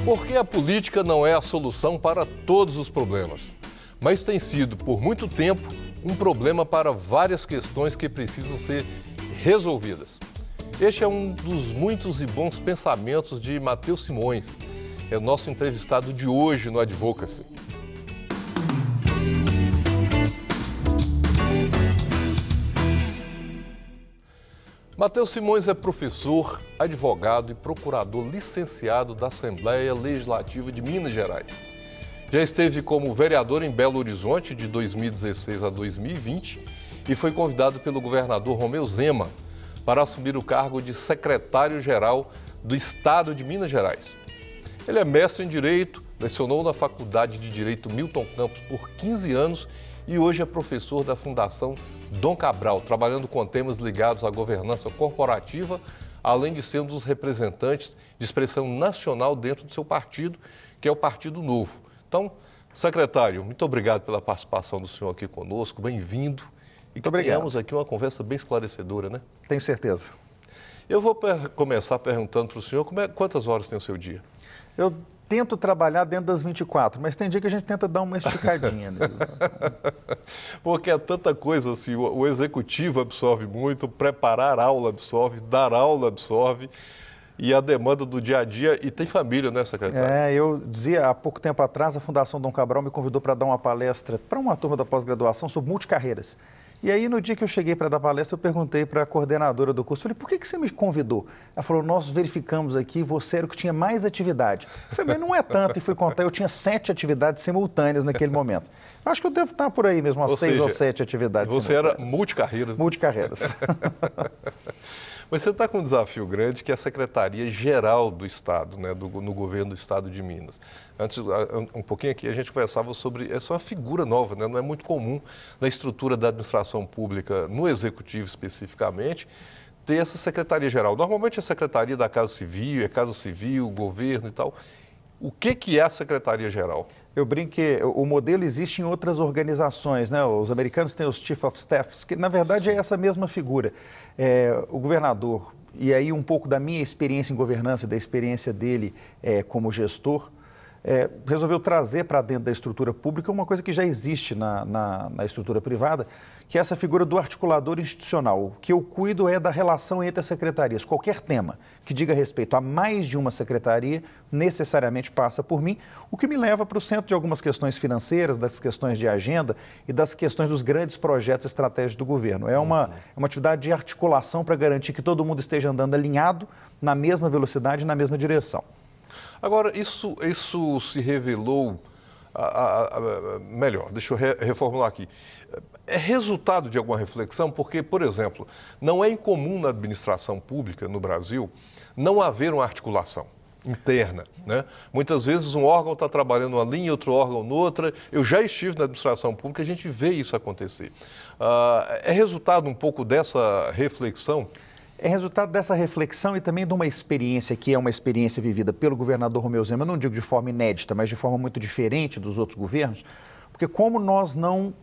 Porque a política não é a solução para todos os problemas, mas tem sido, por muito tempo, um problema para várias questões que precisam ser resolvidas. Este é um dos muitos e bons pensamentos de Matheus Simões, é o nosso entrevistado de hoje no Advocacy. Matheus Simões é professor, advogado e procurador licenciado da Assembleia Legislativa de Minas Gerais. Já esteve como vereador em Belo Horizonte de 2016 a 2020 e foi convidado pelo governador Romeu Zema para assumir o cargo de secretário-geral do Estado de Minas Gerais. Ele é mestre em Direito, lecionou na Faculdade de Direito Milton Campos por 15 anos e hoje é professor da Fundação Dom Cabral, trabalhando com temas ligados à governança corporativa, além de ser um dos representantes de expressão nacional dentro do seu partido, que é o Partido Novo. Então, secretário, muito obrigado pela participação do senhor aqui conosco, bem-vindo. E que tenhamos aqui uma conversa bem esclarecedora, né? Tenho certeza. Eu vou começar perguntando para o senhor quantas horas tem o seu dia? Eu tento trabalhar dentro das 24, mas tem dia que a gente tenta dar uma esticadinha. Né? Porque é tanta coisa assim, o executivo absorve muito, preparar aula absorve, dar aula absorve, e a demanda do dia a dia, e tem família, né, secretário? Eu dizia, há pouco tempo atrás, a Fundação Dom Cabral me convidou para dar uma palestra para uma turma da pós-graduação sobre multicarreiras. E aí, no dia que eu cheguei para dar palestra, eu perguntei para a coordenadora do curso, falei, por que você me convidou? Ela falou, nós verificamos aqui, você era o que tinha mais atividade. Eu falei, mas não é tanto, e fui contar, eu tinha 7 atividades simultâneas naquele momento. Eu acho que eu devo estar por aí mesmo, umas 6 ou 7 atividades simultâneas. Você era multicarreiras. Multicarreiras. Mas você está com um desafio grande, que é a Secretaria-Geral do Estado, né, no governo do Estado de Minas. Antes, um pouquinho aqui, a gente conversava sobre essa uma figura nova, né, não é muito comum na estrutura da administração pública, no Executivo especificamente, ter essa Secretaria-Geral. Normalmente a Secretaria da Casa Civil, é Casa Civil, Governo e tal. O que é a Secretaria-Geral? Eu brinco que o modelo existe em outras organizações, né? Os americanos têm os Chief of Staffs, que na verdade é essa mesma figura. O governador, e aí um pouco da minha experiência em governança, da experiência dele como gestor, resolveu trazer para dentro da estrutura pública uma coisa que já existe na estrutura privada, que é essa figura do articulador institucional. O que eu cuido é da relação entre as secretarias. Qualquer tema que diga respeito a mais de uma secretaria necessariamente passa por mim, o que me leva para o centro de algumas questões financeiras, das questões de agenda e das questões dos grandes projetos estratégicos do governo. É uma atividade de articulação para garantir que todo mundo esteja andando alinhado, na mesma velocidade e na mesma direção. Agora, isso se revelou, melhor, deixa eu reformular aqui, é resultado de alguma reflexão? Porque, por exemplo, não é incomum na administração pública no Brasil não haver uma articulação interna, né? Muitas vezes um órgão está trabalhando uma linha, outro órgão noutra. Eu já estive na administração pública, a gente vê isso acontecer. É resultado um pouco dessa reflexão? É resultado dessa reflexão e também de uma experiência que é uma experiência vivida pelo governador Romeu Zema, eu não digo de forma inédita, mas de forma muito diferente dos outros governos, porque como nós não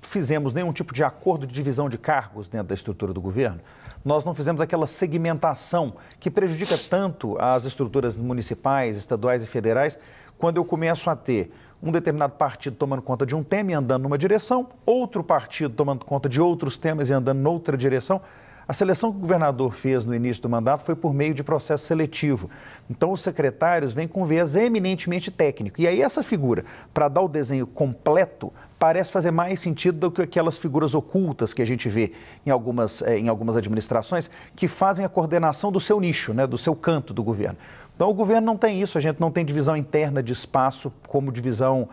fizemos nenhum tipo de acordo de divisão de cargos dentro da estrutura do governo, nós não fizemos aquela segmentação que prejudica tanto as estruturas municipais, estaduais e federais, quando eu começo a ter um determinado partido tomando conta de um tema e andando numa direção, outro partido tomando conta de outros temas e andando noutra direção. A seleção que o governador fez no início do mandato foi por meio de processo seletivo. Então, os secretários vêm com viés eminentemente técnico. E aí, essa figura, para dar o desenho completo, parece fazer mais sentido do que aquelas figuras ocultas que a gente vê em algumas administrações, que fazem a coordenação do seu nicho, né, do seu canto do governo. Então, o governo não tem isso, a gente não tem divisão interna de espaço como divisão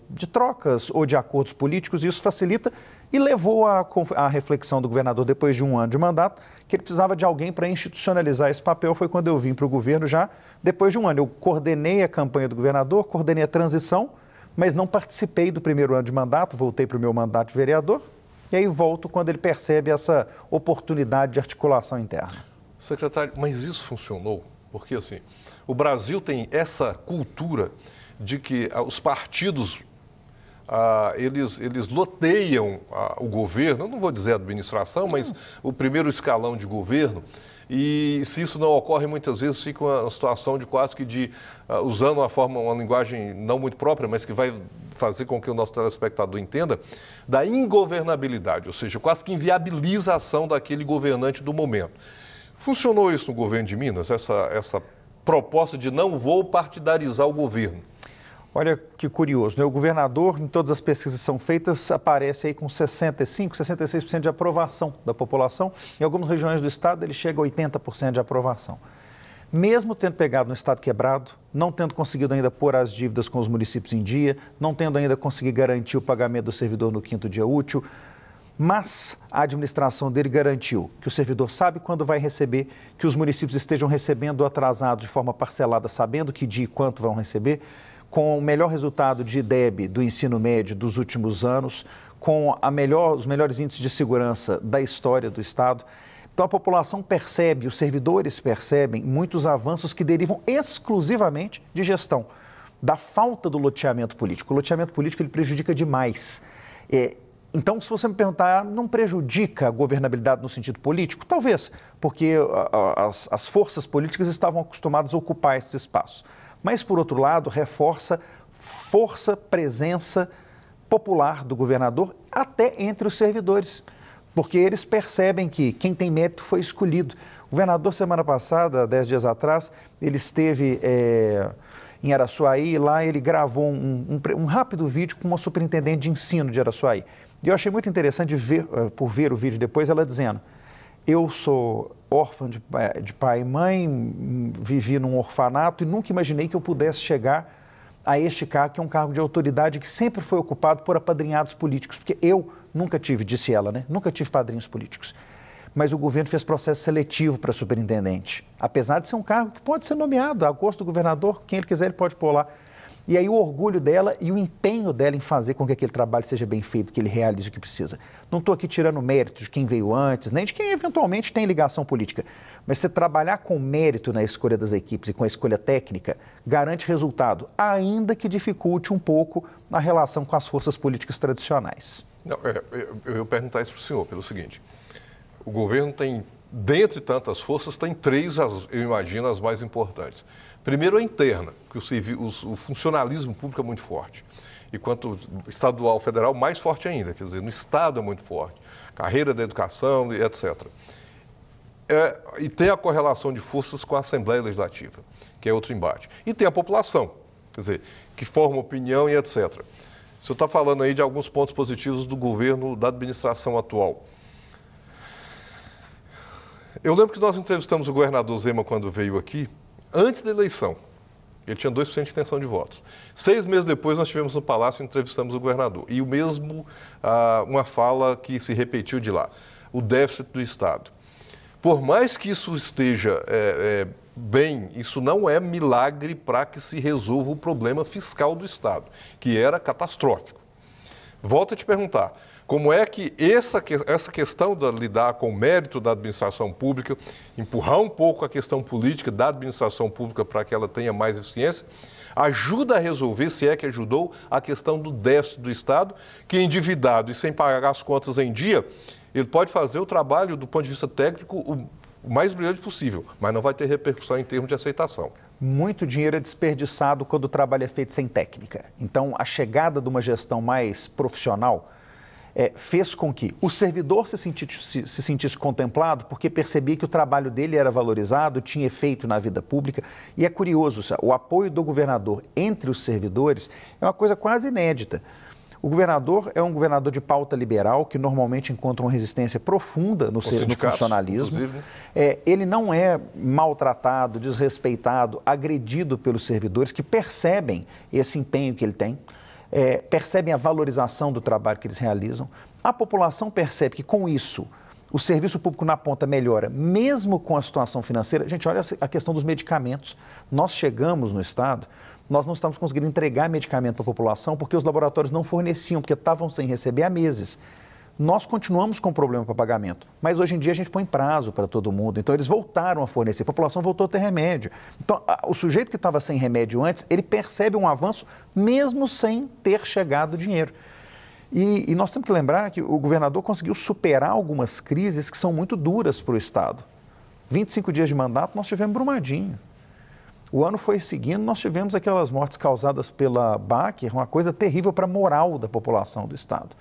de trocas ou de acordos políticos, e isso facilita e levou à reflexão do governador, depois de um ano de mandato, que ele precisava de alguém para institucionalizar esse papel. Foi quando eu vim para o governo já, depois de um ano. Eu coordenei a campanha do governador, coordenei a transição, mas não participei do primeiro ano de mandato, voltei para o meu mandato de vereador, e aí volto quando ele percebe essa oportunidade de articulação interna. Secretário, mas isso funcionou? Porque, assim, o Brasil tem essa cultura de que os partidos, eles loteiam o governo, eu não vou dizer a administração, mas o primeiro escalão de governo, e se isso não ocorre, muitas vezes fica uma situação de quase que usando uma linguagem não muito própria, mas que vai fazer com que o nosso telespectador entenda, da ingovernabilidade, ou seja, quase que inviabiliza a ação daquele governante do momento. Funcionou isso no governo de Minas, essa proposta de não vou partidarizar o governo? Olha que curioso, né? O governador, em todas as pesquisas que são feitas, aparece aí com 65%, 66% de aprovação da população. Em algumas regiões do estado, ele chega a 80% de aprovação. Mesmo tendo pegado no estado quebrado, não tendo conseguido ainda pôr as dívidas com os municípios em dia, não tendo ainda conseguido garantir o pagamento do servidor no 5º dia útil, mas a administração dele garantiu que o servidor sabe quando vai receber, que os municípios estejam recebendo atrasado de forma parcelada, sabendo que dia e quanto vão receber, com o melhor resultado de IDEB do ensino médio dos últimos anos, com os melhores índices de segurança da história do estado. Então a população percebe, os servidores percebem muitos avanços que derivam exclusivamente de gestão, da falta do loteamento político. O loteamento político ele prejudica demais. Então, se você me perguntar, não prejudica a governabilidade no sentido político? Talvez, porque as forças políticas estavam acostumadas a ocupar esse espaço. Mas, por outro lado, reforça força, presença popular do governador até entre os servidores, porque eles percebem que quem tem mérito foi escolhido. O governador, semana passada, 10 dias atrás, ele esteve em Araçuaí, lá ele gravou um rápido vídeo com uma superintendente de ensino de Araçuaí. E eu achei muito interessante por ver o vídeo depois, ela dizendo: eu sou órfã de pai e mãe, vivi num orfanato e nunca imaginei que eu pudesse chegar a este cargo, que é um cargo de autoridade que sempre foi ocupado por apadrinhados políticos, porque eu nunca tive, disse ela, né? Nunca tive padrinhos políticos. Mas o governo fez processo seletivo para superintendente, apesar de ser um cargo que pode ser nomeado a gosto do governador, quem ele quiser ele pode pôr lá. E aí o orgulho dela e o empenho dela em fazer com que aquele trabalho seja bem feito, que ele realize o que precisa. Não estou aqui tirando mérito de quem veio antes, nem de quem eventualmente tem ligação política. Mas você trabalhar com mérito na escolha das equipes e com a escolha técnica garante resultado, ainda que dificulte um pouco a relação com as forças políticas tradicionais. Não, eu ia perguntar isso para o senhor, pelo seguinte: o governo tem, dentre tantas forças, tem três, eu imagino, as mais importantes. Primeiro, a interna, que o funcionalismo público é muito forte. E quanto estadual, federal, mais forte ainda. Quer dizer, no Estado é muito forte. Carreira da educação, etc. E tem a correlação de forças com a Assembleia Legislativa, que é outro embate. E tem a população, quer dizer, que forma opinião e etc. O senhor está falando aí de alguns pontos positivos do governo, da administração atual. Eu lembro que nós entrevistamos o governador Zema quando veio aqui, antes da eleição. Ele tinha 2% de intenção de votos. 6 meses depois, nós estivemos no Palácio e entrevistamos o governador. E o mesmo, uma fala que se repetiu de lá, o déficit do Estado. Por mais que isso esteja bem, isso não é milagre para que se resolva o problema fiscal do Estado, que era catastrófico. Volto a te perguntar, como é que essa questão de lidar com o mérito da administração pública, empurrar um pouco a questão política da administração pública para que ela tenha mais eficiência, ajuda a resolver, se é que ajudou, a questão do déficit do Estado, que endividado e sem pagar as contas em dia, ele pode fazer o trabalho do ponto de vista técnico o mais brilhante possível, mas não vai ter repercussão em termos de aceitação. Muito dinheiro é desperdiçado quando o trabalho é feito sem técnica. Então, a chegada de uma gestão mais profissional fez com que o servidor se sentisse contemplado, porque percebia que o trabalho dele era valorizado, tinha efeito na vida pública. E é curioso, o apoio do governador entre os servidores é uma coisa quase inédita. O governador é um governador de pauta liberal, que normalmente encontra uma resistência profunda no funcionalismo. Ele não é maltratado, desrespeitado, agredido pelos servidores, que percebem esse empenho que ele tem. Percebem a valorização do trabalho que eles realizam. A população percebe que, com isso, o serviço público na ponta melhora, mesmo com a situação financeira. Gente, olha a questão dos medicamentos. Nós chegamos no Estado, nós não estamos conseguindo entregar medicamento para a população porque os laboratórios não forneciam, porque estavam sem receber há meses. Nós continuamos com problema para pagamento, mas hoje em dia a gente põe prazo para todo mundo, então eles voltaram a fornecer, a população voltou a ter remédio. Então, o sujeito que estava sem remédio antes, ele percebe um avanço mesmo sem ter chegado o dinheiro. E nós temos que lembrar que o governador conseguiu superar algumas crises que são muito duras para o Estado. 25 dias de mandato, nós tivemos Brumadinho. O ano foi seguindo, nós tivemos aquelas mortes causadas pela Baker, uma coisa terrível para a moral da população do estado.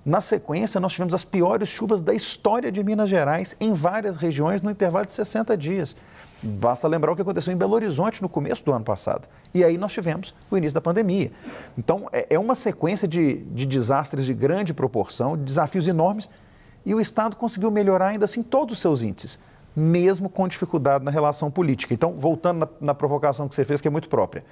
Na sequência, nós tivemos as piores chuvas da história de Minas Gerais em várias regiões no intervalo de 60 dias. Basta lembrar o que aconteceu em Belo Horizonte no começo do ano passado. E aí nós tivemos o início da pandemia. Então, é uma sequência de desastres de grande proporção, de desafios enormes, e o estado conseguiu melhorar ainda assim todos os seus índices, mesmo com dificuldade na relação política. Então, voltando na provocação que você fez, que é muito própria,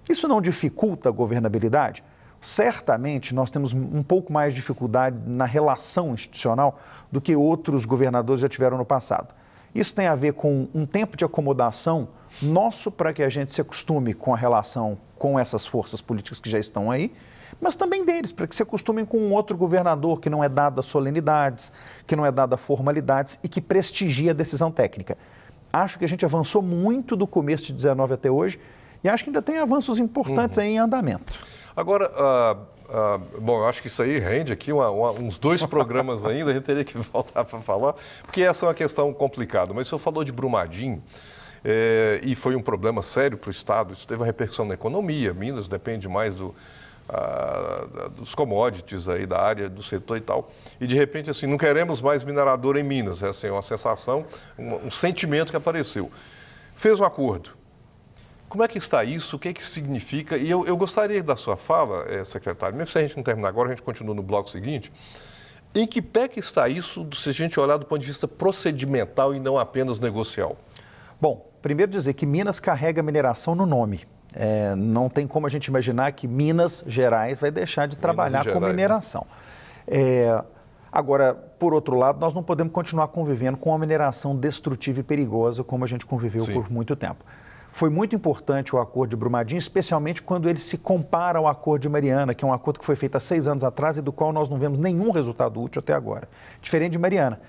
isso não dificulta a governabilidade? Certamente, nós temos um pouco mais de dificuldade na relação institucional do que outros governadores já tiveram no passado. Isso tem a ver com um tempo de acomodação nosso para que a gente se acostume com a relação com essas forças políticas que já estão aí, mas também deles, para que se acostumem com um outro governador que não é dado a solenidades, que não é dado a formalidades e que prestigia a decisão técnica. Acho que a gente avançou muito do começo de 19 até hoje e acho que ainda tem avanços importantes aí em andamento. Agora, bom, eu acho que isso aí rende aqui uns 2 programas ainda, a gente teria que voltar para falar, porque essa é uma questão complicada. Mas o senhor falou de Brumadinho, e foi um problema sério para o estado, isso teve uma repercussão na economia, Minas depende mais dos commodities aí da área, do setor e tal. E de repente, assim, não queremos mais minerador em Minas, é assim, uma sensação, um sentimento que apareceu. Fez um acordo. Como é que está isso? O que é que significa? E eu gostaria da sua fala, secretário, mesmo se a gente não terminar agora, a gente continua no bloco seguinte. Em que pé que está isso, se a gente olhar do ponto de vista procedimental e não apenas negocial? Bom, primeiro dizer que Minas carrega mineração no nome. Não tem como a gente imaginar que Minas Gerais vai deixar de trabalhar com mineração. Agora, por outro lado, nós não podemos continuar convivendo com uma mineração destrutiva e perigosa como a gente conviveu por muito tempo. Foi muito importante o acordo de Brumadinho, especialmente quando ele se compara ao acordo de Mariana, que é um acordo que foi feito há 6 anos atrás e do qual nós não vemos nenhum resultado útil até agora. Diferente de Mariana.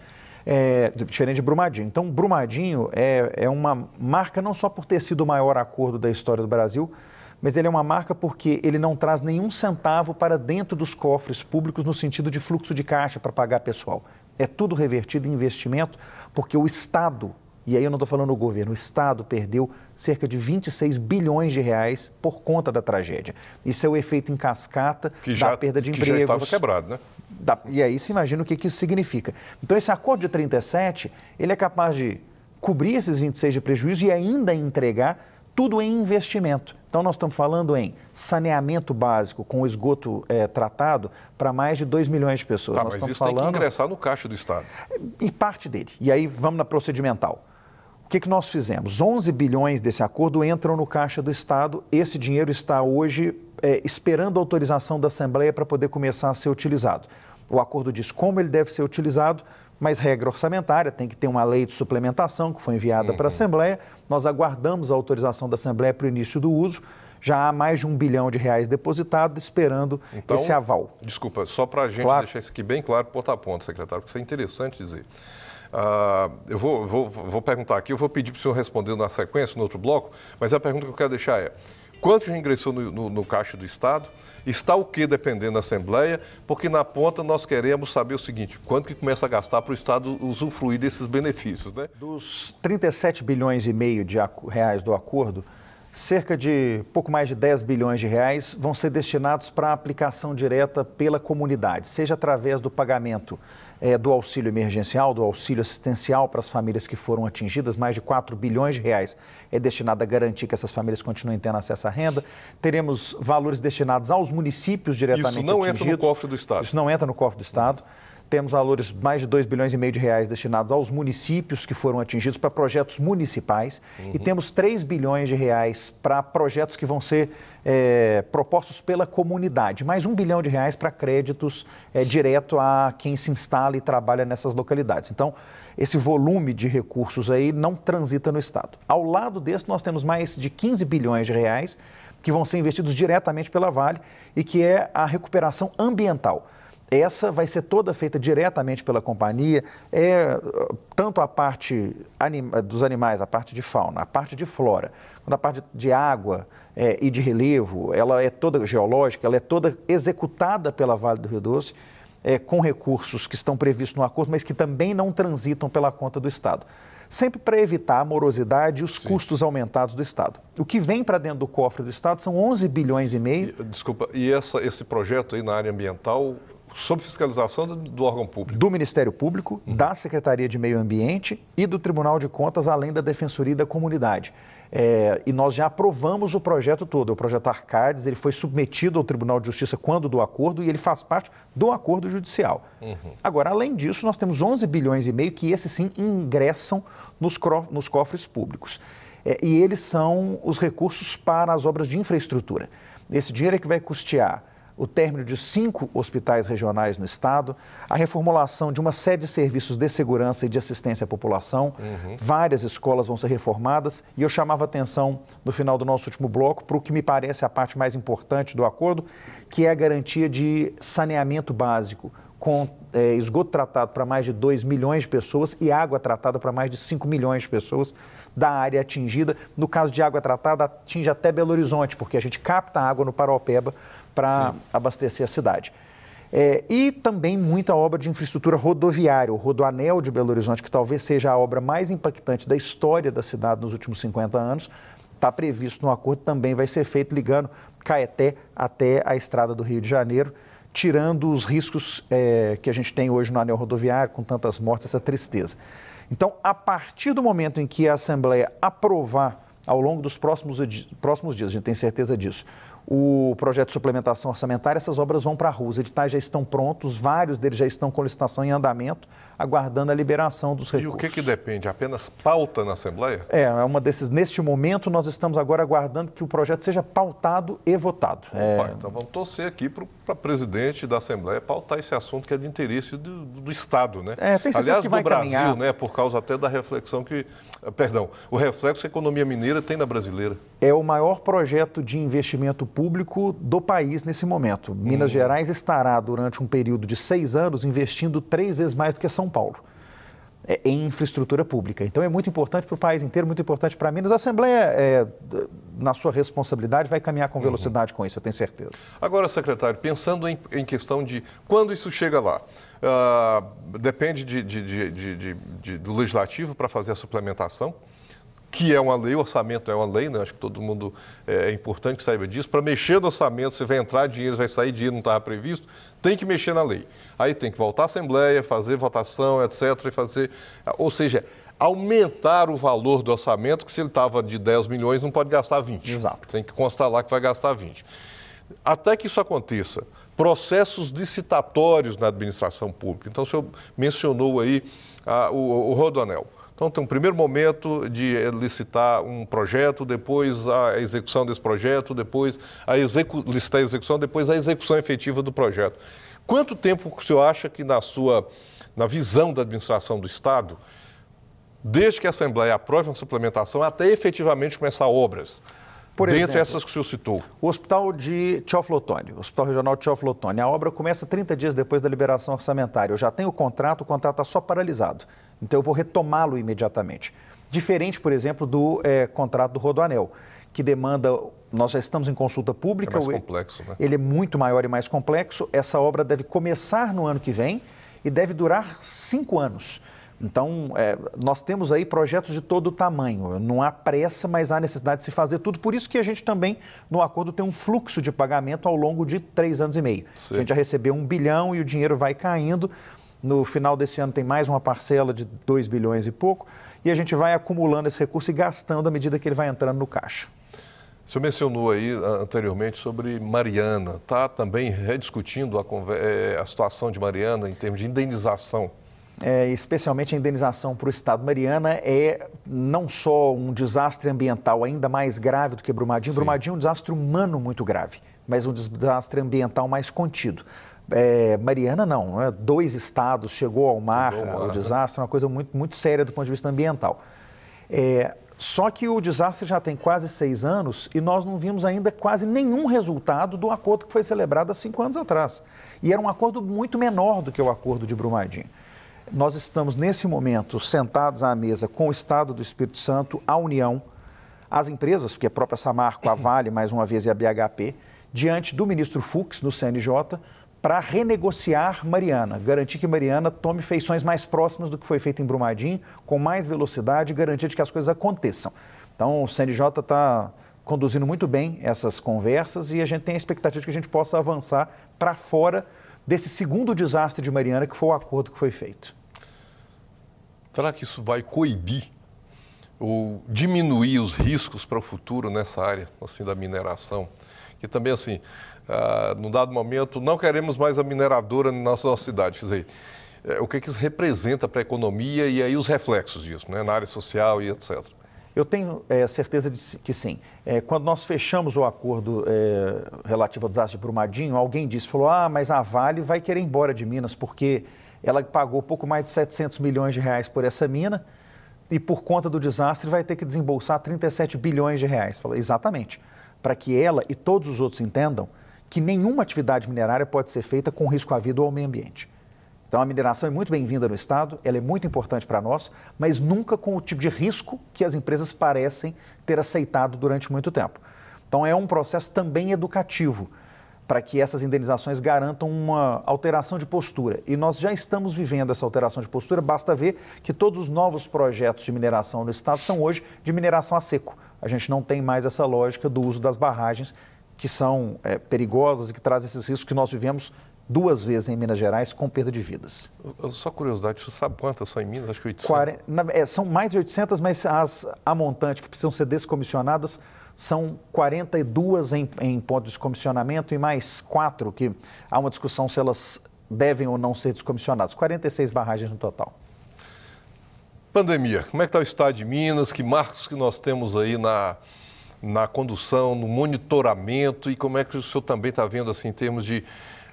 Diferente de Brumadinho. Então, Brumadinho é uma marca não só por ter sido o maior acordo da história do Brasil, mas ele é uma marca porque ele não traz nenhum centavo para dentro dos cofres públicos no sentido de fluxo de caixa para pagar pessoal. É tudo revertido em investimento, porque o Estado, e aí eu não estou falando do governo, o Estado perdeu cerca de 26 bilhões de reais por conta da tragédia. Isso é o efeito em cascata da perda de empregos. Que já estava quebrado, né? E aí você imagina o que isso significa. Então, esse acordo de 37, ele é capaz de cobrir esses 26 de prejuízo e ainda entregar tudo em investimento. Então, nós estamos falando em saneamento básico com esgoto tratado para mais de 2 milhões de pessoas. Nós mas estamos isso tem que ingressar no caixa do Estado. E parte dele. E aí vamos na procedimental. O que nós fizemos? 11 bilhões desse acordo entram no caixa do Estado. Esse dinheiro está hoje esperando a autorização da Assembleia para poder começar a ser utilizado. O acordo diz como ele deve ser utilizado, mas regra orçamentária, tem que ter uma lei de suplementação que foi enviada para a Assembleia. Nós aguardamos a autorização da Assembleia para o início do uso. Já há mais de R$1 bilhão depositado, esperando esse aval. Desculpa, só para a gente deixar isso aqui bem claro, ponto a ponto, secretário, porque isso é interessante dizer. Eu vou perguntar aqui, eu vou pedir para o senhor responder na sequência, no outro bloco, mas a pergunta que eu quero deixar é: quanto já ingressou no caixa do Estado? Está o que dependendo da Assembleia? Porque na ponta nós queremos saber o seguinte: quanto que começa a gastar para o Estado usufruir desses benefícios, né? Dos 37 bilhões e meio de reais do acordo, cerca de pouco mais de 10 bilhões de reais vão ser destinados para a aplicação direta pela comunidade, seja através do pagamento do auxílio emergencial, do auxílio assistencial para as famílias que foram atingidas, mais de 4 bilhões de reais é destinado a garantir que essas famílias continuem tendo acesso à renda. Teremos valores destinados aos municípios diretamente atingidos. Isso não entra no cofre do Estado. Isso não entra no cofre do Estado. Temos valores, mais de 2 bilhões e meio de reais destinados aos municípios que foram atingidos para projetos municipais e temos 3 bilhões de reais para projetos que vão ser propostos pela comunidade, mais 1 bilhão de reais para créditos direto a quem se instala e trabalha nessas localidades. Então, esse volume de recursos aí não transita no Estado. Ao lado desse, nós temos mais de 15 bilhões de reais que vão ser investidos diretamente pela Vale e que é a recuperação ambiental. Essa vai ser toda feita diretamente pela companhia, tanto a parte dos animais, a parte de fauna, a parte de flora, quanto a parte de água e de relevo, ela é toda geológica, ela é toda executada pela Vale do Rio Doce, com recursos que estão previstos no acordo, mas que também não transitam pela conta do Estado. sempre para evitar a morosidade e os custos aumentados do Estado. O que vem para dentro do cofre do Estado são 11 bilhões e meio. Desculpa, e esse projeto aí na área ambiental, sob fiscalização do órgão público? Do Ministério Público, da Secretaria de Meio Ambiente e do Tribunal de Contas, além da Defensoria da Comunidade. E nós já aprovamos o projeto todo, o projeto Arcades, ele foi submetido ao Tribunal de Justiça quando do acordo e ele faz parte do acordo judicial. Agora, além disso, nós temos 11 bilhões e meio que esses sim ingressam nos cofres públicos. E eles são os recursos para as obras de infraestrutura. Esse dinheiro é que vai custear o término de 5 hospitais regionais no estado, a reformulação de uma série de serviços de segurança e de assistência à população, várias escolas vão ser reformadas e eu chamava atenção no final do nosso último bloco para o que me parece a parte mais importante do acordo, que é a garantia de saneamento básico com esgoto tratado para mais de 2 milhões de pessoas e água tratada para mais de 5 milhões de pessoas da área atingida. No caso de água tratada, atinge até Belo Horizonte, porque a gente capta água no Paraopeba para abastecer a cidade. E também muita obra de infraestrutura rodoviária, o Rodoanel de Belo Horizonte, que talvez seja a obra mais impactante da história da cidade nos últimos 50 anos, está previsto no acordo, também vai ser feito ligando Caeté até a estrada do Rio de Janeiro, tirando os riscos que a gente tem hoje no anel rodoviário, com tantas mortes, essa tristeza. Então, a partir do momento em que a Assembleia aprovar, ao longo dos próximos dias, a gente tem certeza disso, o projeto de suplementação orçamentária, essas obras vão para a rua. Os editais já estão prontos, vários deles já estão com licitação em andamento, aguardando a liberação dos recursos. E o que depende? Apenas pauta na Assembleia? É uma desses. Neste momento, nós estamos agora aguardando que o projeto seja pautado e votado. Então vamos torcer aqui para presidente da Assembleia pautar esse assunto que é de interesse do Estado, né? Tem certeza aliás, que vai do Brasil, caminhar. né? Por causa até da reflexão o reflexo que a economia mineira tem na brasileira. É o maior projeto de investimento público do país nesse momento. Minas Gerais estará, durante um período de 6 anos, investindo 3 vezes mais do que São Paulo em infraestrutura pública. Então, é muito importante para o país inteiro, muito importante para Minas. A Assembleia, na sua responsabilidade, vai caminhar com velocidade com isso, eu tenho certeza. Agora, secretário, pensando em questão de quando isso chega lá, depende do Legislativo para fazer a suplementação, que é uma lei, o orçamento é uma lei, né? Acho que todo mundo é importante que saiba disso. Para mexer no orçamento, se vai entrar dinheiro, vai sair dinheiro, não estava previsto, tem que mexer na lei. Aí tem que voltar à Assembleia, fazer votação, etc. Ou seja, aumentar o valor do orçamento, que se ele estava de 10 milhões, não pode gastar 20. Exato. Tem que constar lá que vai gastar 20. Até que isso aconteça, processos licitatórios na administração pública. Então, o senhor mencionou aí o Rodoanel. Então, tem um primeiro momento de licitar um projeto, depois a execução desse projeto, depois licitar a execução, depois a execução efetiva do projeto. Quanto tempo o senhor acha que na visão da administração do Estado, desde que a Assembleia aprove uma suplementação até efetivamente começar obras? Por exemplo, dentre essas que o senhor citou. O Hospital de Teófilo-Otoni, o Hospital Regional de Teófilo-Otoni, a obra começa 30 dias depois da liberação orçamentária. Eu já tenho o contrato está só paralisado. Então, eu vou retomá-lo imediatamente. Diferente, por exemplo, do contrato do Rodoanel, que demanda... Nós já estamos em consulta pública. É mais complexo, né? Ele é muito maior e mais complexo. Essa obra deve começar no ano que vem e deve durar 5 anos. Então, nós temos aí projetos de todo tamanho. Não há pressa, mas há necessidade de se fazer tudo. Por isso que a gente também, no acordo, tem um fluxo de pagamento ao longo de 3 anos e meio. Sim. A gente já recebeu 1 bilhão e o dinheiro vai caindo. No final desse ano tem mais uma parcela de 2 bilhões e pouco. E a gente vai acumulando esse recurso e gastando à medida que ele vai entrando no caixa. O senhor mencionou aí anteriormente sobre Mariana. Está também rediscutindo a situação de Mariana em termos de indenização. Especialmente a indenização para o Estado. Mariana é não só um desastre ambiental ainda mais grave do que Brumadinho. Sim. Brumadinho é um desastre humano muito grave, mas um desastre ambiental mais contido. Mariana não, 2 estados, chegou ao mar, o desastre, uma coisa muito, muito séria do ponto de vista ambiental. Só que o desastre já tem quase 6 anos e nós não vimos ainda quase nenhum resultado do acordo que foi celebrado há 5 anos atrás. E era um acordo muito menor do que o acordo de Brumadinho. Nós estamos, nesse momento, sentados à mesa com o Estado do Espírito Santo, a União, as empresas, porque a própria Samarco, a Vale, mais uma vez, e a BHP, diante do ministro Fux, no CNJ, para renegociar Mariana, garantir que Mariana tome feições mais próximas do que foi feito em Brumadinho, com mais velocidade e garantir de que as coisas aconteçam. Então, o CNJ está conduzindo muito bem essas conversas e a gente tem a expectativa de que a gente possa avançar para fora desse segundo desastre de Mariana, que foi o acordo que foi feito. Será que isso vai coibir ou diminuir os riscos para o futuro nessa área assim, da mineração? Que também, assim, num dado momento, não queremos mais a mineradora na nossa cidade. Quer dizer, o que isso representa para a economia e aí os reflexos disso, né, na área social e etc. Eu tenho certeza de que sim. Quando nós fechamos o acordo relativo ao desastre de Brumadinho, alguém disse, falou, mas a Vale vai querer ir embora de Minas porque ela pagou pouco mais de 700 milhões de reais por essa mina e por conta do desastre vai ter que desembolsar 37 bilhões de reais. Falei, exatamente, para que ela e todos os outros entendam que nenhuma atividade minerária pode ser feita com risco à vida ou ao meio ambiente. Então, a mineração é muito bem-vinda no Estado, ela é muito importante para nós, mas nunca com o tipo de risco que as empresas parecem ter aceitado durante muito tempo. Então, é um processo também educativo para que essas indenizações garantam uma alteração de postura. E nós já estamos vivendo essa alteração de postura, basta ver que todos os novos projetos de mineração no Estado são hoje de mineração a seco. A gente não tem mais essa lógica do uso das barragens, que são perigosas e que trazem esses riscos que nós vivemos 2 vezes em Minas Gerais com perda de vidas. Só curiosidade, você sabe quantas são em Minas? Acho que 800. São mais de 800, mas a montante que precisam ser descomissionadas são 42 em ponto de descomissionamento e mais 4 que há uma discussão se elas devem ou não ser descomissionadas. 46 barragens no total. Pandemia, como é que está o estado de Minas? Que marcos que nós temos aí na condução, no monitoramento e como é que o senhor também está vendo assim em termos de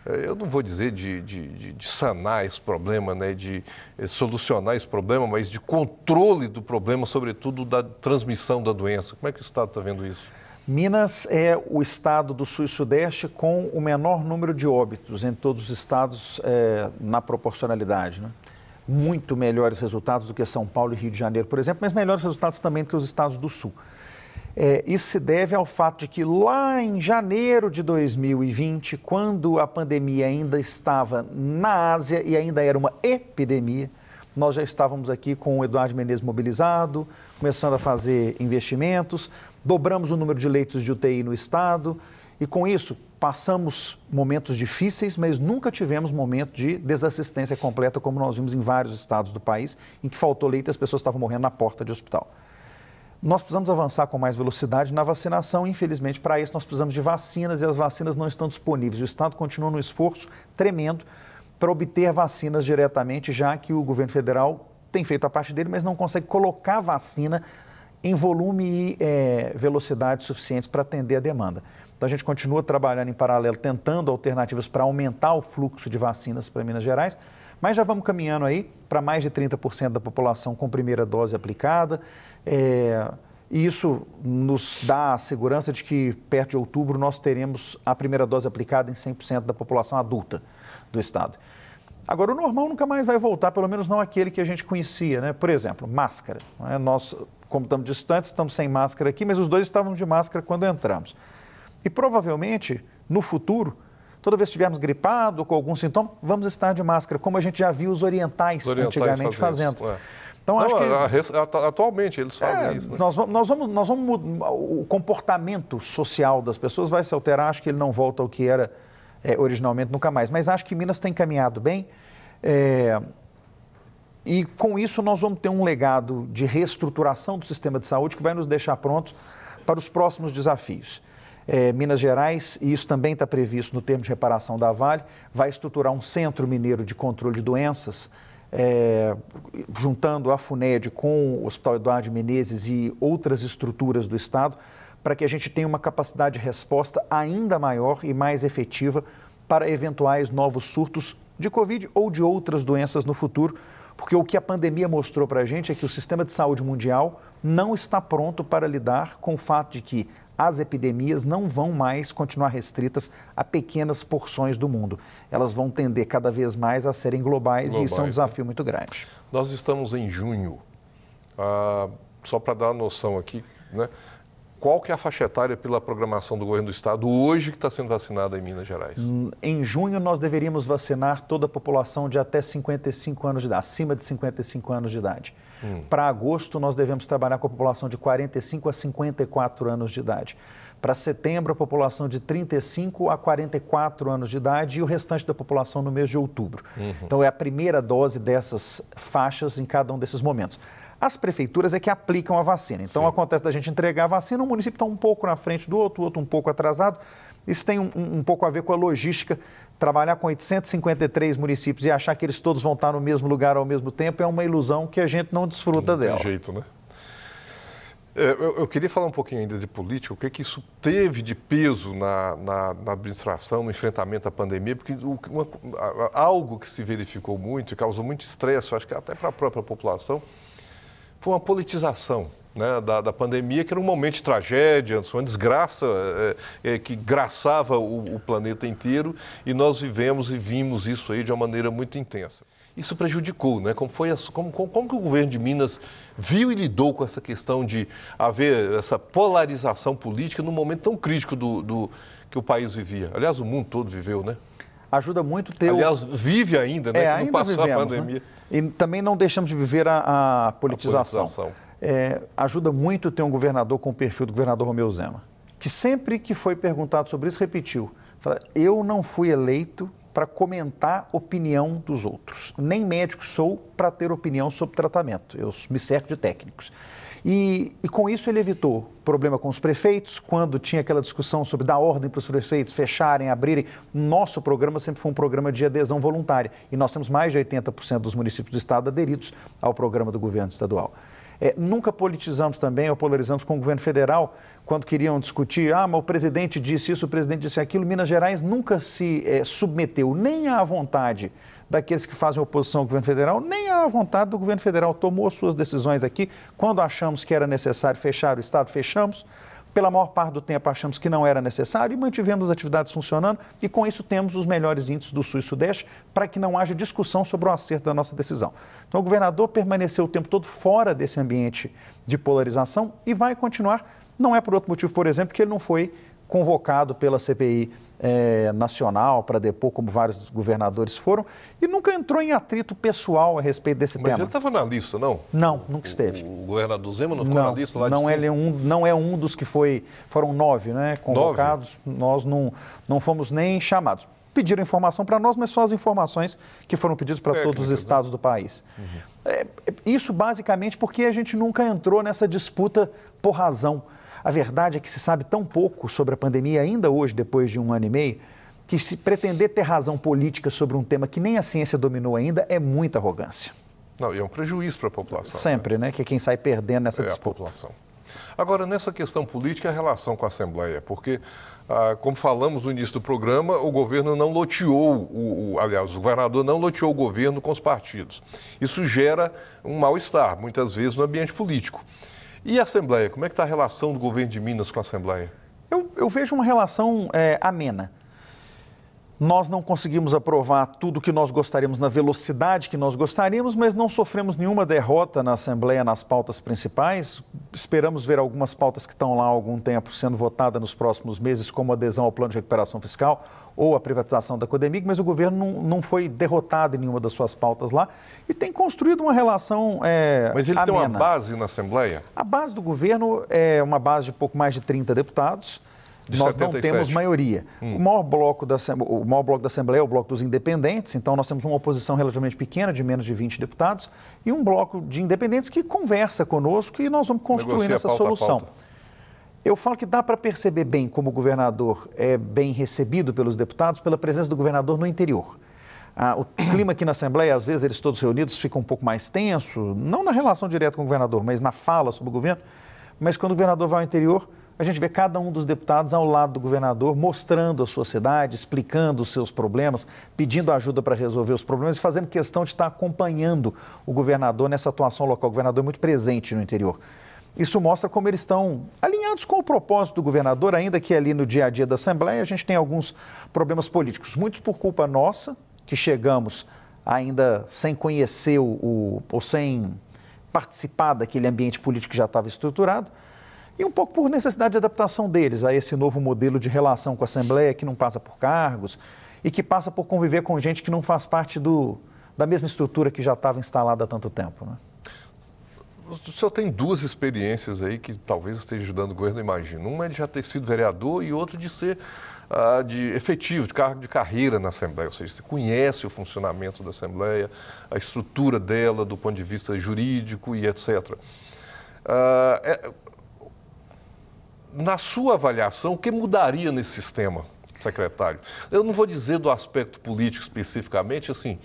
eu não vou dizer de sanar esse problema, né, de solucionar esse problema, mas de controle do problema, sobretudo da transmissão da doença. Como é que o Estado está vendo isso? Minas é o estado do Sul e Sudeste com o menor número de óbitos entre todos os estados na proporcionalidade, né? Muito melhores resultados do que São Paulo e Rio de Janeiro, por exemplo, mas melhores resultados também do que os estados do Sul. Isso se deve ao fato de que lá em janeiro de 2020, quando a pandemia ainda estava na Ásia e ainda era uma epidemia, nós já estávamos aqui com o Eduardo Menezes mobilizado, começando a fazer investimentos, dobramos o número de leitos de UTI no estado e com isso passamos momentos difíceis, mas nunca tivemos momento de desassistência completa como nós vimos em vários estados do país, em que faltou leito e as pessoas estavam morrendo na porta de hospital. Nós precisamos avançar com mais velocidade na vacinação. Infelizmente, para isso, nós precisamos de vacinas e as vacinas não estão disponíveis. O Estado continua num esforço tremendo para obter vacinas diretamente, já que o governo federal tem feito a parte dele, mas não consegue colocar vacina em volume e velocidade suficientes para atender a demanda. Então, a gente continua trabalhando em paralelo, tentando alternativas para aumentar o fluxo de vacinas para Minas Gerais, mas já vamos caminhando aí para mais de 30% da população com primeira dose aplicada. E isso nos dá a segurança de que perto de outubro nós teremos a primeira dose aplicada em 100% da população adulta do estado. Agora, o normal nunca mais vai voltar, pelo menos não aquele que a gente conhecia, né? Por exemplo, máscara. Né? Nós, como estamos distantes, estamos sem máscara aqui, mas os dois estavam de máscara quando entramos. E provavelmente, no futuro, toda vez que estivermos gripados com algum sintoma, vamos estar de máscara, como a gente já viu os orientais antigamente fazendo. Então, acho que atualmente eles fazem isso. Né? Nós vamos o comportamento social das pessoas vai se alterar, acho que ele não volta ao que era originalmente nunca mais. Mas acho que Minas tem caminhado bem e com isso nós vamos ter um legado de reestruturação do sistema de saúde que vai nos deixar prontos para os próximos desafios. Minas Gerais, e isso também está previsto no termo de reparação da Vale, vai estruturar um centro mineiro de controle de doenças, juntando a FUNED com o Hospital Eduardo Menezes e outras estruturas do Estado, para que a gente tenha uma capacidade de resposta ainda maior e mais efetiva para eventuais novos surtos de Covid ou de outras doenças no futuro, porque o que a pandemia mostrou para a gente é que o sistema de saúde mundial não está pronto para lidar com o fato de que as epidemias não vão mais continuar restritas a pequenas porções do mundo. Elas vão tender cada vez mais a serem globais e isso é um desafio muito grande. Nós estamos em junho, só para dar uma noção aqui, né? qual que é a faixa etária pela programação do governo do estado hoje que está sendo vacinada em Minas Gerais? Em junho nós deveríamos vacinar toda a população de até 55 anos de idade, acima de 55 anos de idade. Para agosto nós devemos trabalhar com a população de 45 a 54 anos de idade. Para setembro, a população de 35 a 44 anos de idade e o restante da população no mês de outubro. Então, é a primeira dose dessas faixas em cada um desses momentos. As prefeituras é que aplicam a vacina. Então, acontece da gente entregar a vacina, um município está um pouco na frente do outro, o outro um pouco atrasado. Isso tem um pouco a ver com a logística. Trabalhar com 853 municípios e achar que eles todos vão estar no mesmo lugar ao mesmo tempo é uma ilusão que a gente não desfruta dela. Não tem jeito, né? Eu queria falar um pouquinho ainda de política, o que isso teve de peso na administração, no enfrentamento à pandemia, porque algo que se verificou muito e causou muito estresse, acho que até para a própria população, foi uma politização, né, da pandemia, que era um momento de tragédia, uma desgraça que graçava o planeta inteiro, e nós vivemos e vimos isso aí de uma maneira muito intensa. Isso prejudicou, né? Como que o governo de Minas viu e lidou com essa questão de haver essa polarização política num momento tão crítico que o país vivia? Aliás, o mundo todo viveu, né? Ajuda muito ter Aliás, vive ainda, né? Que ainda não passou vivemos, a pandemia. Né? E também não deixamos de viver a politização. Ajuda muito ter um governador com o perfil do governador Romeu Zema, que sempre que foi perguntado sobre isso, repetiu. Fala, eu não fui eleito para comentar opinião dos outros. Nem médico sou para ter opinião sobre tratamento. Eu me cerco de técnicos. E com isso ele evitou problema com os prefeitos, quando tinha aquela discussão sobre dar ordem para os prefeitos fecharem, abrirem. Nosso programa sempre foi um programa de adesão voluntária. E nós temos mais de 80% dos municípios do estado aderidos ao programa do governo estadual. Nunca politizamos também ou polarizamos com o governo federal, quando queriam discutir, mas o presidente disse isso, o presidente disse aquilo. Minas Gerais nunca se submeteu nem à vontade daqueles que fazem oposição ao governo federal, nem à vontade do governo federal. Tomou suas decisões aqui. Quando achamos que era necessário fechar o estado, fechamos. Pela maior parte do tempo achamos que não era necessário e mantivemos as atividades funcionando, e com isso temos os melhores índices do Sul e Sudeste para que não haja discussão sobre o acerto da nossa decisão. Então o governador permaneceu o tempo todo fora desse ambiente de polarização e vai continuar. Não é por outro motivo, por exemplo, que ele não foi convocado pela CPI nacional para depor, como vários governadores foram, e nunca entrou em atrito pessoal a respeito desse tema. Mas ele estava na lista, não? Não, nunca esteve. O governador Zema não ficou na lista lá de cima? Não é um dos que foram 9, né, convocados. 9? Nós não fomos nem chamados. Pediram informação para nós, mas só as informações que foram pedidas para todos os estados do país. Isso basicamente porque a gente nunca entrou nessa disputa por razão. A verdade é que se sabe tão pouco sobre a pandemia ainda hoje, depois de 1 ano e meio, que se pretender ter razão política sobre um tema que nem a ciência dominou ainda é muita arrogância. Não, e é um prejuízo para a população. Sempre, né? Que é quem sai perdendo nessa disputa. A população. Agora, nessa questão política, a relação com a Assembleia, porque, como falamos no início do programa, o governo não loteou, aliás, o governador não loteou o governo com os partidos. Isso gera um mal-estar, muitas vezes, no ambiente político. E a Assembleia? Como é que está a relação do governo de Minas com a Assembleia? Eu vejo uma relação amena. Nós não conseguimos aprovar tudo que nós gostaríamos na velocidade que nós gostaríamos, mas não sofremos nenhuma derrota na Assembleia nas pautas principais. Esperamos ver algumas pautas que estão lá há algum tempo sendo votadas nos próximos meses, como a adesão ao plano de recuperação fiscal ou a privatização da Codemig, mas o governo não foi derrotado em nenhuma das suas pautas lá e tem construído uma relação Mas ele amena. Tem uma base na Assembleia? A base do governo é uma base de pouco mais de 30 deputados. Nós 77. Não temos maioria. O maior bloco da Assembleia é o bloco dos independentes, então nós temos uma oposição relativamente pequena, de menos de 20 deputados, e um bloco de independentes que conversa conosco e nós vamos construindo essa solução. Eu falo que dá para perceber bem como o governador é bem recebido pelos deputados pela presença do governador no interior. O clima aqui na Assembleia, às vezes eles todos reunidos, fica um pouco mais tenso, não na relação direta com o governador, mas na fala sobre o governo. Mas quando o governador vai ao interior, a gente vê cada um dos deputados ao lado do governador, mostrando a sua cidade, explicando os seus problemas, pedindo ajuda para resolver os problemas e fazendo questão de estar acompanhando o governador nessa atuação local. O governador é muito presente no interior. Isso mostra como eles estão alinhados com o propósito do governador, ainda que ali no dia a dia da Assembleia a gente tem alguns problemas políticos, muitos por culpa nossa, que chegamos ainda sem conhecer ou sem participar daquele ambiente político que já estava estruturado, e um pouco por necessidade de adaptação deles a esse novo modelo de relação com a Assembleia, que não passa por cargos e que passa por conviver com gente que não faz parte da mesma estrutura que já estava instalada há tanto tempo, né? O senhor tem duas experiências aí que talvez esteja ajudando o governo, eu imagino. Uma é de já ter sido vereador e outra de ser de efetivo, de cargo de carreira na Assembleia. Ou seja, você conhece o funcionamento da Assembleia, a estrutura dela do ponto de vista jurídico e etc. Na sua avaliação, o que mudaria nesse sistema, secretário? Eu não vou dizer do aspecto político especificamente, assim,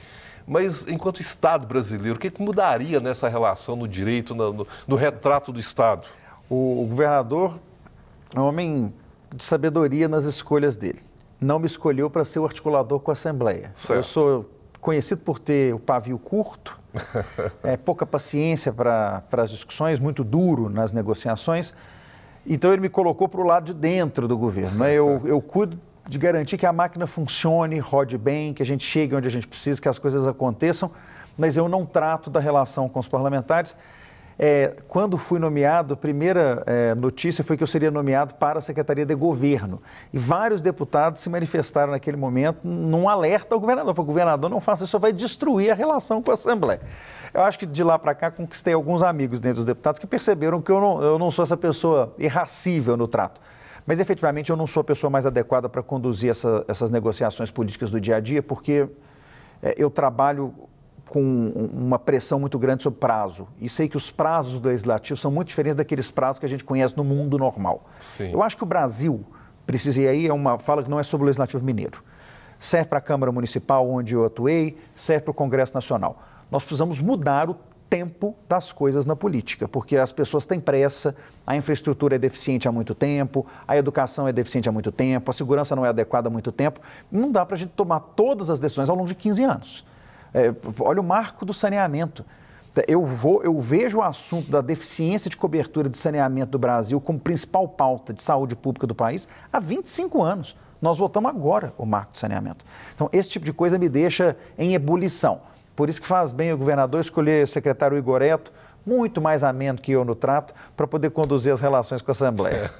mas enquanto Estado brasileiro, o que mudaria nessa relação no direito, no retrato do Estado? O governador é um homem de sabedoria nas escolhas dele. Não me escolheu para ser o articulador com a Assembleia. Certo. Eu sou conhecido por ter o pavio curto, pouca paciência para as discussões, muito duro nas negociações. Então ele me colocou para o lado de dentro do governo, né? Eu cuido de garantir que a máquina funcione, rode bem, que a gente chegue onde a gente precisa, que as coisas aconteçam, mas eu não trato da relação com os parlamentares. Quando fui nomeado, a primeira notícia foi que eu seria nomeado para a Secretaria de Governo. E vários deputados se manifestaram naquele momento num alerta ao governador. Falei, governador, não faça isso, vai destruir a relação com a Assembleia. Eu acho que de lá para cá conquistei alguns amigos dentro dos deputados que perceberam que eu não sou essa pessoa irracível no trato. Mas, efetivamente, eu não sou a pessoa mais adequada para conduzir essas negociações políticas do dia a dia, porque eu trabalho com uma pressão muito grande sobre prazo. E sei que os prazos do Legislativo são muito diferentes daqueles prazos que a gente conhece no mundo normal. Sim. Eu acho que o Brasil precisa, e aí é uma fala que não é sobre o Legislativo Mineiro. Serve para a Câmara Municipal, onde eu atuei, serve para o Congresso Nacional. Nós precisamos mudar o tempo das coisas na política, porque as pessoas têm pressa, a infraestrutura é deficiente há muito tempo, a educação é deficiente há muito tempo, a segurança não é adequada há muito tempo. Não dá para a gente tomar todas as decisões ao longo de 15 anos. Olha o marco do saneamento. Eu vejo o assunto da deficiência de cobertura de saneamento do Brasil como principal pauta de saúde pública do país há 25 anos. Nós votamos agora o marco do saneamento. Então, esse tipo de coisa me deixa em ebulição. Por isso que faz bem o governador escolher o secretário Igoreto, muito mais ameno que eu no trato, para poder conduzir as relações com a Assembleia.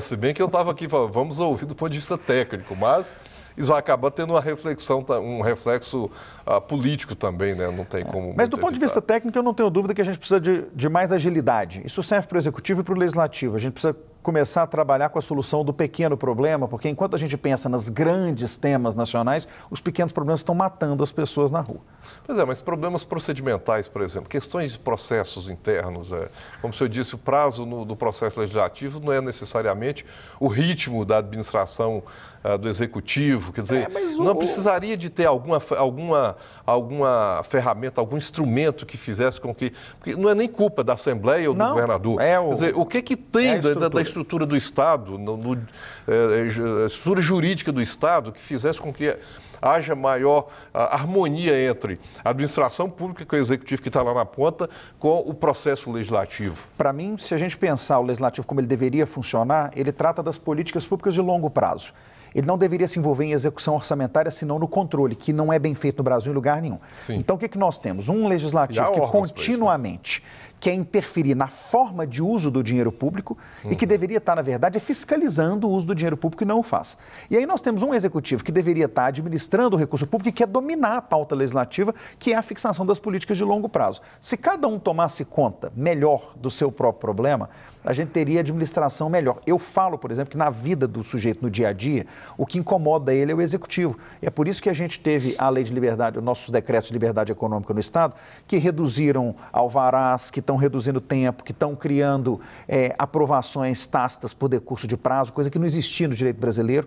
Se bem que eu estava aqui falando, vamos ouvir do ponto de vista técnico, mas isso acaba tendo uma reflexão, um reflexo político também, né? Não tem como... Mas do ponto de vista técnico, eu não tenho dúvida que a gente precisa de mais agilidade. Isso serve para o Executivo e para o Legislativo. A gente precisa começar a trabalhar com a solução do pequeno problema, porque enquanto a gente pensa nos grandes temas nacionais, os pequenos problemas estão matando as pessoas na rua. Pois é, mas problemas procedimentais, por exemplo, questões de processos internos, como o senhor disse, o prazo do processo legislativo não é necessariamente o ritmo da administração do Executivo, quer dizer, não precisaria de ter alguma ferramenta, algum instrumento que fizesse com que... Porque não é nem culpa da Assembleia ou do governador. Quer dizer, o que tem da estrutura do Estado, a estrutura jurídica do Estado, que fizesse com que haja maior harmonia entre a administração pública, que é o Executivo que está lá na ponta, com o processo legislativo? Para mim, se a gente pensar o Legislativo como ele deveria funcionar, ele trata das políticas públicas de longo prazo. Ele não deveria se envolver em execução orçamentária, senão no controle, que não é bem feito no Brasil em lugar nenhum. Sim. Então, o que nós temos? Um legislativo que continuamente quer interferir na forma de uso do dinheiro público e que deveria estar, na verdade, fiscalizando o uso do dinheiro público e não o faz. E aí nós temos um executivo que deveria estar administrando o recurso público e quer dominar a pauta legislativa, que é a fixação das políticas de longo prazo. Se cada um tomasse conta melhor do seu próprio problema, a gente teria administração melhor. Eu falo, por exemplo, que na vida do sujeito, no dia a dia, o que incomoda ele é o executivo. E é por isso que a gente teve a lei de liberdade, os nossos decretos de liberdade econômica no Estado, que reduziram alvarás, que estão reduzindo tempo, que estão criando aprovações tácitas por decurso de prazo, coisa que não existia no direito brasileiro,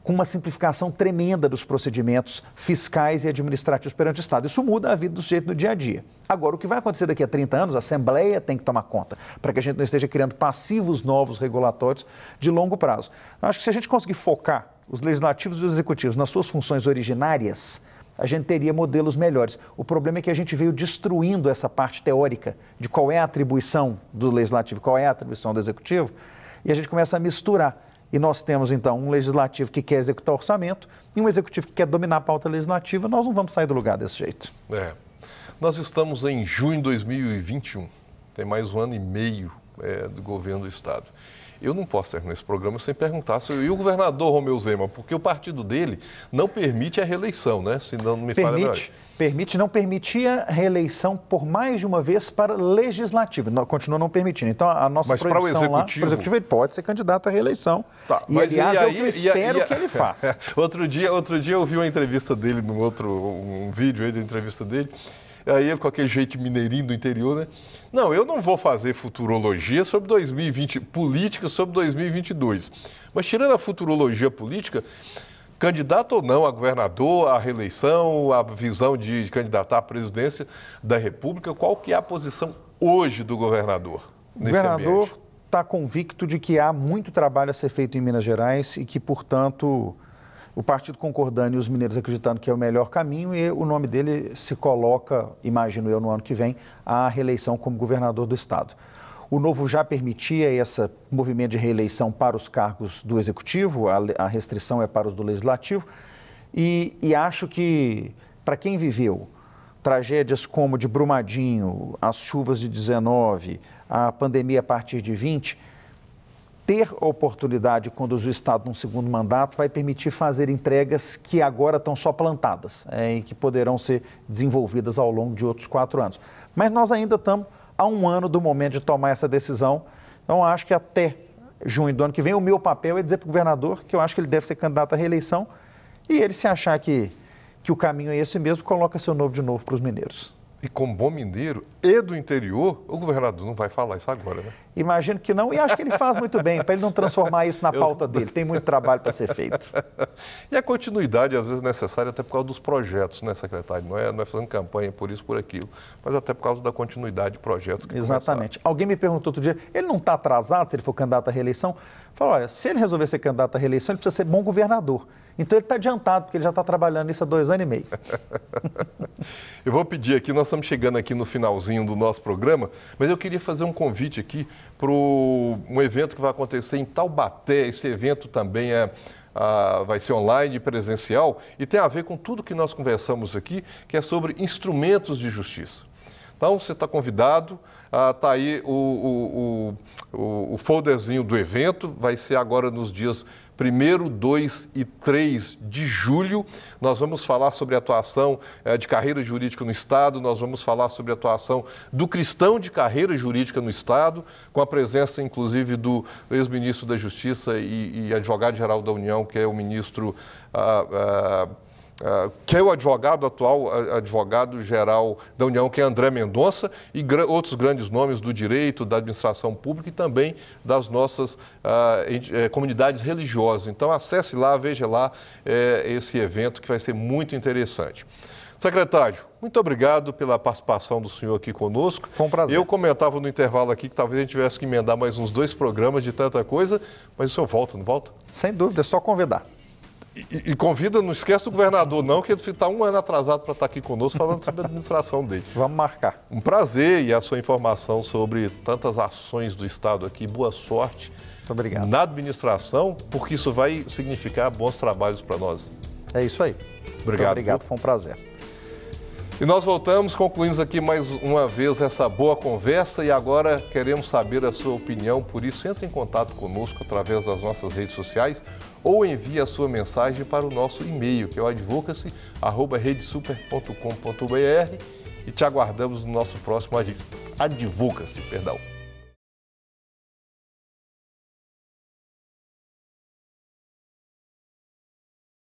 com uma simplificação tremenda dos procedimentos fiscais e administrativos perante o Estado. Isso muda a vida do sujeito no dia a dia. Agora, o que vai acontecer daqui a 30 anos, a Assembleia tem que tomar conta, para que a gente não esteja criando passivos novos regulatórios de longo prazo. Eu acho que se a gente conseguir focar os legislativos e os executivos nas suas funções originárias, a gente teria modelos melhores. O problema é que a gente veio destruindo essa parte teórica de qual é a atribuição do legislativo, qual é a atribuição do executivo, e a gente começa a misturar. E nós temos, então, um legislativo que quer executar orçamento e um executivo que quer dominar a pauta legislativa. Nós não vamos sair do lugar desse jeito. Nós estamos em junho de 2021. Tem mais um ano e meio do governo do Estado. Eu não posso terminar esse programa sem perguntar e o governador Romeu Zema, porque o partido dele não permite a reeleição, né? Se não me falha a memória. Não permitia reeleição por mais de uma vez para legislativo, continua não permitindo. Então, a nossa proibição lá, para o executivo, ele pode ser candidato à reeleição. Tá, e, aliás, é o que eu espero que ele faça. Outro dia eu vi uma entrevista dele, um vídeo aí da entrevista dele, aí ele com aquele jeito mineirinho do interior, né? Não, eu não vou fazer futurologia sobre 2020, política sobre 2022. Mas tirando a futurologia política, candidato ou não a governador, a reeleição, a visão de candidatar à presidência da República, qual que é a posição hoje do governador nesse ambiente? O governador está convicto de que há muito trabalho a ser feito em Minas Gerais e que, portanto, o partido concordando e os mineiros acreditando que é o melhor caminho, e o nome dele se coloca, imagino eu, no ano que vem, à reeleição como governador do Estado. O Novo já permitia esse movimento de reeleição para os cargos do Executivo, a restrição é para os do Legislativo, e acho que, para quem viveu tragédias como de Brumadinho, as chuvas de 19, a pandemia a partir de 20, ter a oportunidade de conduzir o Estado num segundo mandato vai permitir fazer entregas que agora estão só plantadas e que poderão ser desenvolvidas ao longo de outros 4 anos. Mas nós ainda estamos a 1 ano do momento de tomar essa decisão, então acho que até junho do ano que vem o meu papel é dizer para o governador que eu acho que ele deve ser candidato à reeleição e ele, se achar que o caminho é esse mesmo, coloca seu nome de novo para os mineiros. E como bom mineiro e do interior, o governador não vai falar isso agora, né? Imagino que não, e acho que ele faz muito bem, para ele não transformar isso na pauta dele. Tem muito trabalho para ser feito. E a continuidade, às vezes, necessária até por causa dos projetos, né, secretário? Não é fazendo campanha por isso, por aquilo, mas até por causa da continuidade de projetos que Exatamente. Alguém me perguntou outro dia, ele não está atrasado se ele for candidato à reeleição? Falou, olha, se ele resolver ser candidato à reeleição, ele precisa ser bom governador. Então ele está adiantado, porque ele já está trabalhando nisso há 2 anos e meio. Eu vou pedir aqui, nós estamos chegando aqui no finalzinho do nosso programa, mas eu queria fazer um convite aqui para um evento que vai acontecer em Taubaté. Esse evento também vai ser online e presencial e tem a ver com tudo que nós conversamos aqui, que é sobre instrumentos de justiça. Então, você está convidado, está aí o folderzinho do evento, vai ser agora nos dias 1º, 2 e 3 de julho. Nós vamos falar sobre a atuação de carreira jurídica no Estado, nós vamos falar sobre a atuação do cristão de carreira jurídica no Estado, com a presença, inclusive, do ex-ministro da Justiça e advogado-geral da União, que é o ministro... que é o atual advogado-geral da União, que é André Mendonça, e outros grandes nomes do direito, da administração pública e também das nossas comunidades religiosas. Então, acesse lá, veja lá esse evento que vai ser muito interessante. Secretário, muito obrigado pela participação do senhor aqui conosco. Foi um prazer. Eu comentava no intervalo aqui que talvez a gente tivesse que emendar mais uns 2 programas de tanta coisa, mas o senhor volta, não volta? Sem dúvida, é só convidar. E convida, não esquece do governador não, que ele está 1 ano atrasado para estar aqui conosco falando sobre a administração dele. Vamos marcar. Um prazer e a sua informação sobre tantas ações do Estado aqui. Boa sorte. Muito obrigado. Na administração, porque isso vai significar bons trabalhos para nós. É isso aí. Obrigado. Muito obrigado, foi um prazer. E nós voltamos, concluímos aqui mais uma vez essa boa conversa e agora queremos saber a sua opinião, por isso entre em contato conosco através das nossas redes sociais ou envie a sua mensagem para o nosso e-mail, que é o advocacy@redesuper.com.br e te aguardamos no nosso próximo Advocacy.